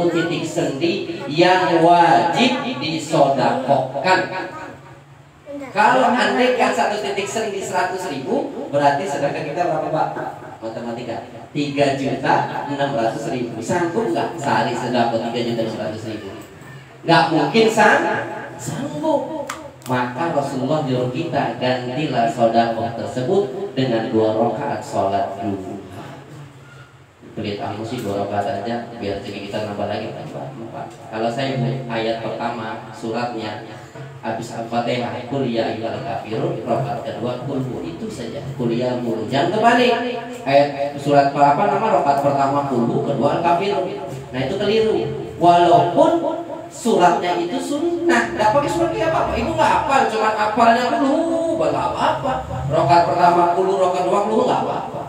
Speaker 3: titik sendi yang wajib disodakokan. Kalau andaikan 1 titik sendi 100.000, berarti sedekah kita berapa Pak? Matematika 3.600.000. Sanggup nggak sehari sedekah 3.600.000? Nggak mungkin sanggup. Maka Rasulullah nyuruh kita gantilah sedekah tersebut dengan 2 rakaat sholat duha. Pelit kamu sih 2 rakaat aja biar rezeki kita nambah lagi. Kalau saya ayat pertama suratnya habis Al-Fatihah, qul ya ayyuhal kafirun, rakaat kedua qul hu, itu saja. Qul ya mulu. Jangan kebalik. Ayat surat apa nama rakaat pertama qul hu, kedua al-kafirun. Nah itu keliru. Walaupun suratnya itu sunnah, enggak pakai surat kayak apa-apa. Ibu enggak hafal, cuma hafalnya qul hu, enggak apa-apa. Rakaat pertama qul hu, rakaat kedua qul hu enggak apa-apa.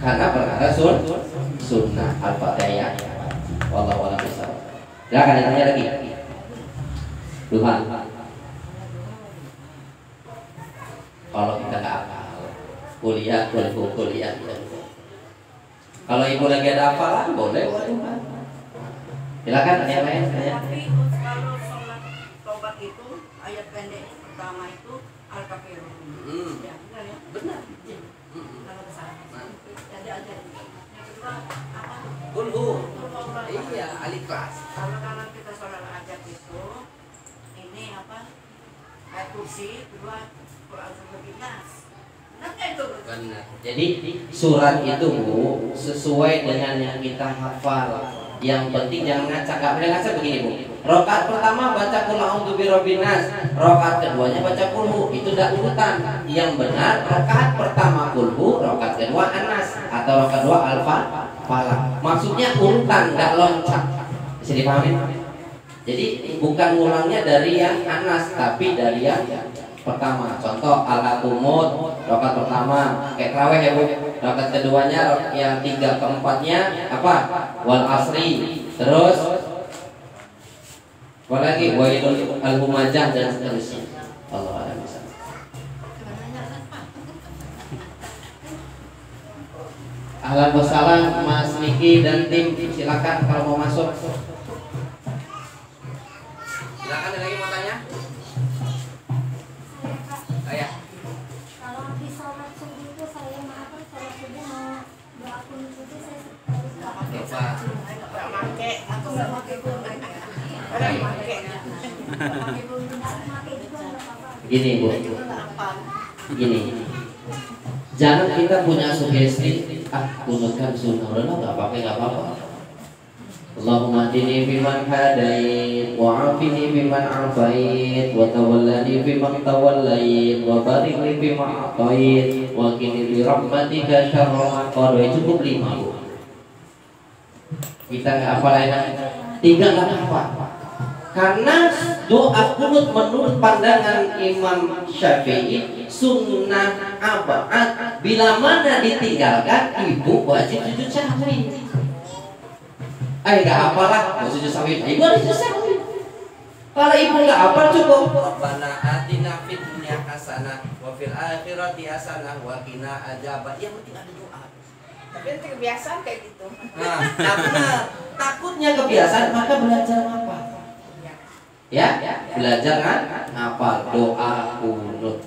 Speaker 3: Karena perkara sunnah Al-Fatihah. Wallahu a'lam bishawab. Silakan ditanya lagi. Duha. Kalau kita nggak hafal, kuliah. Kalau ibu lagi ada hafalan, boleh. Silakan ada yang lain.
Speaker 4: Tapi kalau sholat tobat itu ayat pendek pertama itu al-kafirun. Ya, benar ya?
Speaker 3: Benar.
Speaker 4: Kalau kesana. Jadi aja. Yang kedua apa?
Speaker 3: Kulhu. Iya, al-ikhlas.
Speaker 4: Kalau kita sholat hajat itu ini apa? Ayat kursi, kedua Quran surat Nas. Benar itu?
Speaker 3: Benar. Jadi surat itu Bu sesuai dengan yang kita hafal. Yang penting jangan ngacak. Nggak boleh ngacak begini Bu. Rakaat pertama baca qul a'udzu birabbin nas, rakaat keduanya baca qul hu. Itu udah urutan. Yang benar rakaat pertama qul hu, rakaat kedua an-nas atau rakaat kedua al-falaq. Maksudnya urutan, nggak loncat. Bisa dipahami? Jadi bukan ngulangnya dari yang an-nas tapi dari yang pertama. Contoh al-qumut rakaat pertama kayak tarawih ya Bu. Rakaat keduanya yang 3 ke-4-nya apa? Wal asri. Terus apa lagi? Wailul al-humajah dan seterusnya. Allah a'lam bishawab. Ahlan wa sahlan Mas Niki dan tim, silakan kalau mau masuk. Silakan, ada lagi mau tanya?
Speaker 5: Kalau habis sholat subuh itu saya sholat subuh mau doa kunut itu saya harus apa?
Speaker 4: Nggak pakai, aku nggak pakai Quran.
Speaker 5: Pakai juga nggak apa-apa.
Speaker 3: Gini Bu, gini. Jangan kita punya sugesti kunut kan sunnah, udah nggak apa-apa. Allahumma hdini fiman hadait wa afini fiman afait wa tawallani fiman tawallait wa barik li fima atait wa qini bi rahmatika syarra ma qadait. Cukup 5, Bu. Kita nggak hafal enak, 3 nggak apa. Karena doa kunut menurut pandangan Imam Syafi'i sunnah abad, bila mana ditinggalkan ibu wajib sujud sahwi. Nggak apalah, mau sujud sahwi, ibu harus sujud sahwi. Kalau ibu nggak hafal cukup. Rabbana atina fid dunya hasanah wa fil akhirati hasanah wa qina adzaban. Yang penting ada doa.
Speaker 4: Tapi nanti kebiasaan kayak gitu.
Speaker 3: Nah, benar. Takutnya kebiasaan, maka belajar apa? Ya, belajar ngapal doa kunut.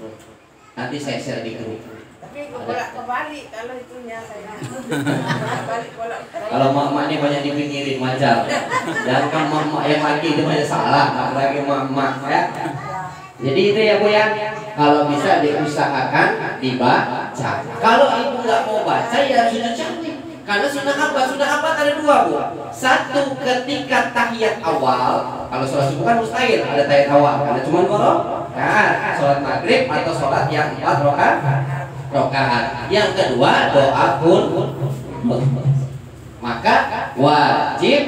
Speaker 3: Nanti saya share di grup.
Speaker 4: Tapi bolak-balik kalau itunya saya. Bolak-balik.
Speaker 3: Kalau mama ini banyak dipinggirin wajar. Dan kan mama yang laki itu banyak salah, apalagi mama ya. Jadi itu ya Bu ya. Kalau bisa diusahakan dibaca. Kalau ibu nggak mau baca ya sudah cantik. Karena sunnah apa ada 2 Bu. Satu ketika tahiyat awal. Kalau sholat subuh kan mustahil ada tahiyat awal. Karena cuma 2 rakaat. Sholat maghrib atau sholat yang 4 rakaat. Yang kedua doa kunut. Maka wajib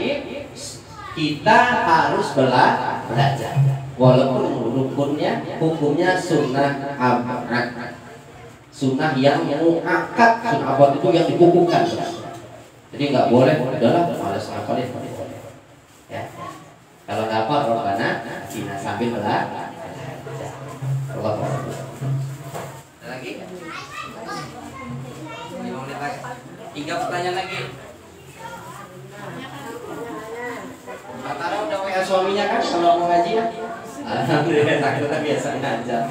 Speaker 3: kita harus belajar. Walaupun hukumnya sunnah abad. Sunnah yang muakkad, sunnah abad itu yang dikukuhkan. Jadi nggak boleh, udahlah malas ngapalin. Ya. Kalau nggak apa, Robbana Cina sambil belajar. Allah. Ada lagi? 5 menit lagi. 3 pertanyaan lagi. Pak Tara udah WA suaminya kan kalau mau ngaji ya? Alhamdulillah, kita biasa ngajar.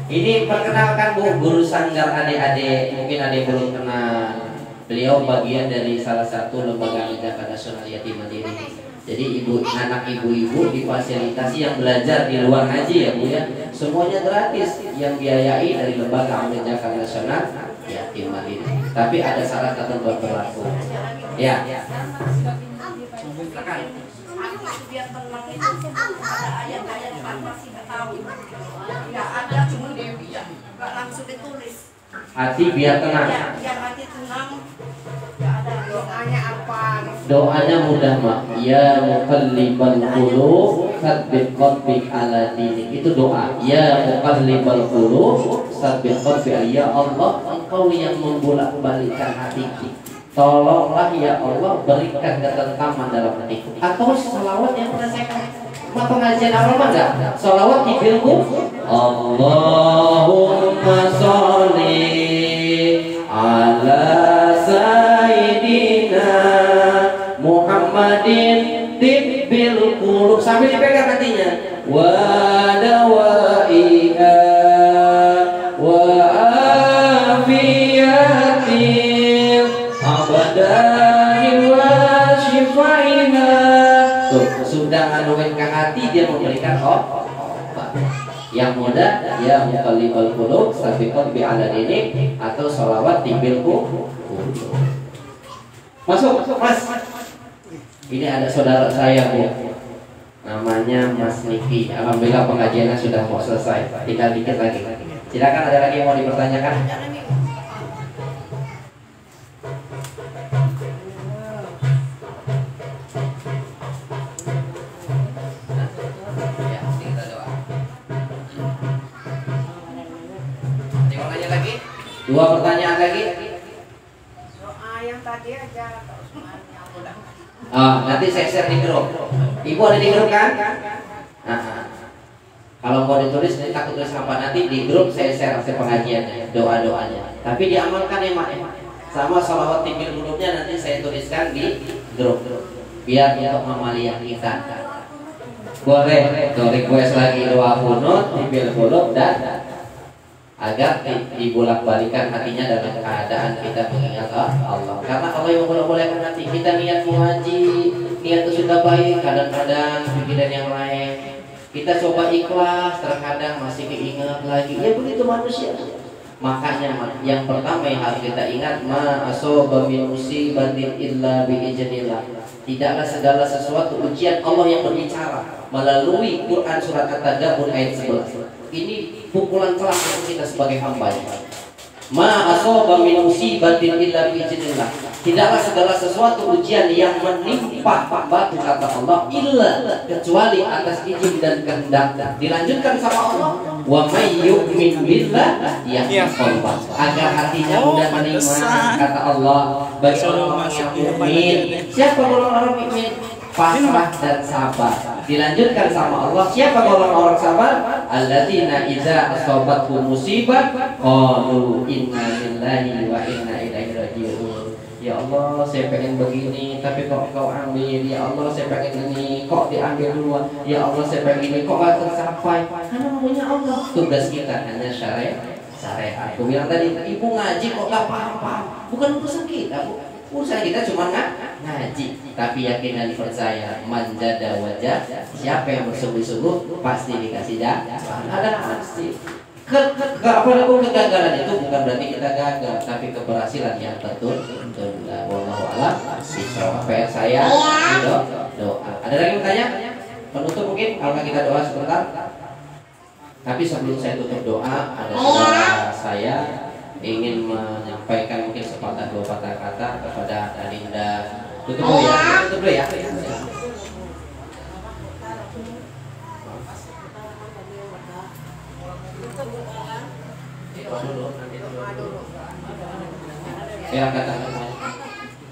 Speaker 3: Ini perkenalkan Bu, guru sanggar adik-adik. Mungkin adik belum kenal. Beliau bagian dari salah satu lembaga pendidikan nasional yatim mandiri. Jadi anak ibu-ibu difasilitasi yang belajar di luar ngaji ya Bu ya. Semuanya gratis, yang biayai dari lembaga pendidikan nasional yatim mandiri. Tapi ada syarat ketentuan berlaku. Ya. Silakan.
Speaker 4: Biar tenang itu ada ayat-ayat yang masih nggak tahu. Nggak ada, cuma nggak langsung ditulis.
Speaker 3: Hati biar tenang.
Speaker 4: Yang hati tenang. Nggak ada doanya apa?
Speaker 3: Doanya mudah Mak. Ya muqallibal qulub tsabbit qalbi ala dinik. Itu doa. Ya muqallibal qulub tsabbit qalbi. Ya Allah, Engkau yang membolak-balikkan hatiku. Tolonglah ya Allah, berikan ketentaman dalam hatiku. Atau selawat yang pernah saya pengajian awal mah enggak? Selawat di filmku. Allahumma sholli ala sayyidina Muhammadin tibbil qulub. Sambil dipegang hatinya. Wa dawaiha wa afiyatin abadani wa shifaiha. Tuh, sudah nganuin ke hati, dia memberikan obat. Yang mudah ya muqallibal qulub sabiqat bi ala dinik, atau sholawat tibil qulub. Masuk Mas. Ini ada saudara saya Bu, namanya Mas Niki. Alhamdulillah pengajiannya sudah mau selesai, tinggal dikit lagi. Silakan, ada lagi yang mau dipertanyakan? Dua pertanyaan lagi.
Speaker 4: Doa yang tadi aja semuanya udah.
Speaker 3: Nanti saya share di grup. Ibu ada di grup kan? Kalau mau ditulis nanti takut tulis apa, nanti di grup saya share hasil pengajiannya, doa-doanya. Tapi diamalkan ya Mak. Sama sholawat tibil qulubnya nanti saya tuliskan di grup. Biar untuk amaliyah kita. Boleh, request lagi doa kunut, tibil qulub dan agar dibolak-balikan hatinya dalam keadaan kita mengingat Allah. Karena Allah yang bolak-balikan hati kita, niat mengaji, niat itu sudah baik, kadang-kadang pikiran yang lain. Kita coba ikhlas, terkadang masih keingat lagi. Ya begitu manusia. Makanya yang pertama yang harus kita ingat, ma asaba min musibatin illa bi idznillah. Tidaklah segala sesuatu ujian Allah yang berbicara melalui Quran surat At-Tadabbur ayat 11. Ini pukulan telak untuk kita sebagai hamba. Ma asaba min musibatin illa bi idznillah. Tidaklah segala sesuatu ujian yang menimpa batu kata Allah illa kecuali atas izin dan kehendak. Dilanjutkan sama Allah, wa may yu'min billah yahdil qalbah, agar hatinya mudah menerima kata Allah. Bagi orang yang mukmin, siapa orang mukmin? Pasrah dan sabar. Dilanjutkan sama Allah, siapa orang-orang sabar? Alladzina idza asabatuhum musibah qalu inna lillahi wa inna ilaihi raji'un. Ya Allah, saya pengen begini, tapi kok Engkau ambil. Ya Allah, saya pengen ini, kok diambil duluan. Ya Allah, saya pengen ini, kok gak tercapai. Karena maunya Allah. Tugas kita hanya syariat. Aku bilang tadi, ibu ngaji kok gak paham-paham. Bukan urusan kita, Bu. Urusan kita cuma ngaji. Tapi yakin dan percaya, manjada wajah, siapa yang bersungguh-sungguh pasti dikasih dah. Ada pasti. Kegagalan itu bukan berarti kita gagal, tapi keberhasilan yang tertunda. Wallahu a'lam bishawab. PR saya doa. Ada lagi yang bertanya? Penutup mungkin, kalau kita doa sebentar. Tapi sebelum saya tutup doa, ada saudara saya ingin menyampaikan mungkin sepatah dua patah kata kepada Adinda. Tutup dulu ya.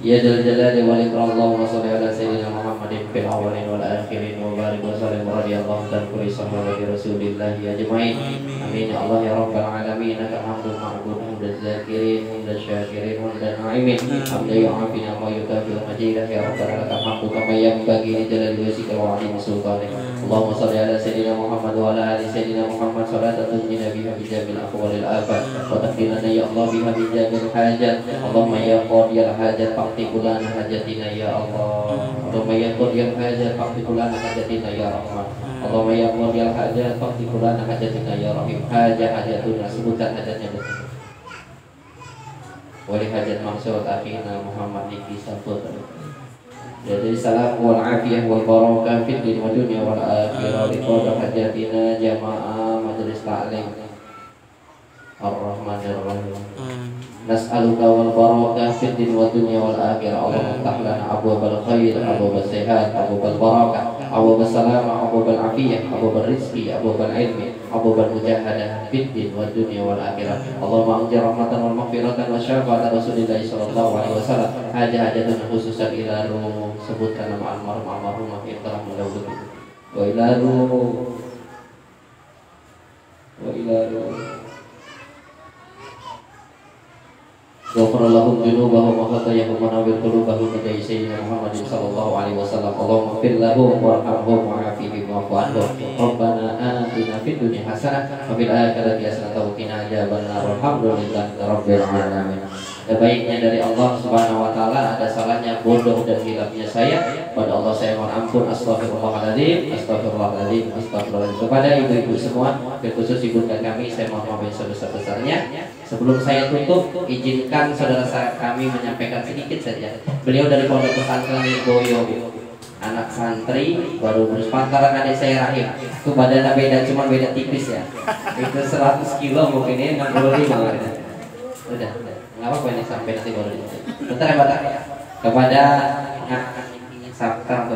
Speaker 3: Ya dal jalali wal ikram, Allahumma shalli ala sayyidina Muhammadin fil awwalin wal akhirin wa barik wa sallim radhiyallahu ta'ala kulli sahabati Rasulillah ajmain. Amin ya Allah ya rabbal alamin. Alhamdulillah ma'bud hamdan zakirin hamdan syakirin hamdan na'imin hamdan yu'afina wa yukafi'u majidah ya rabbana lakal hamdu kama yanbaghi li jalali wajhika wa 'azimi sultanik. Allahumma shalli ala sayyidina Muhammad wa ala ali sayyidina Muhammad salatan tunjina biha bi jamil aqwalil afat wa taqdilana ya Allah biha bi jamil hajat. Allahumma ya qadiyal hajat faqtikulana hajatina ya Allah. Allahumma ya qadiyal hajat faqtikulana hajatina ya Rahman. Allahumma ya qadiyal hajat faqtikulana hajatina ya Rahim. Hajatuna, sebutkan hajatnya betul. Wali hajat maksud akhina Muhammad Niki Sabut. Jadi salam wal afiyah wal barakah fid din wa dunya wal akhirah. Liqad hajatina jamaah majelis ta'lim Ar-Rahmanir Rahim. Nas'aluka wal barakah fid din wa dunya wal akhirah. Allahumma iftah lana abwaabal khair, abwaabal sehat, abwaabal barakah, abwaabal salamah, abwaabal afiyah, abwaabal rizqi, abwaabal ilmi, abwaabal mujahadah fid din wa dunya wal akhirah. Allahumma anjir rahmatan wal maghfiratan wa syafaatan Rasulillah sallallahu alaihi wasallam. Hajatun khususan ila ruh, sebutkan nama almarhumah yang telah mendahului. Wa ila ruh, wa ila ruh. Ghafarallahu dzunubahum wa khatayahum wa nawwir qulubahum bi jahi sayyidina Muhammadin sallallahu alaihi wasallam. Allahumma fir lahum warhamhum wa'afihim wa'fu anhum. Rabbana atina fid dunya hasanah wa fil akhirati hasanah wa qina adzabannar. Alhamdulillahi rabbil alamin. Baiknya dari Allah Subhanahu wa taala, ada salahnya bodoh dan hilafnya saya. Pada Allah saya mohon ampun. Astagfirullahaladzim, astagfirullahaladzim, astagfirullahaladzim. Kepada ibu-ibu semua, khusus ibunda kami, saya mohon maaf yang sebesar-besarnya. Sebelum saya tutup, izinkan saudara kami menyampaikan sedikit saja. Beliau dari Pondok Pesantren Boyo, anak santri baru lulus pantaran adik saya Rahim. Itu badannya beda, cuma beda tipis ya. Itu 100 kilo mungkin, ini 65. Udah. Nggak apa-apa ini sampai nanti baru. Bentar ya, Batak. Kepada Sabta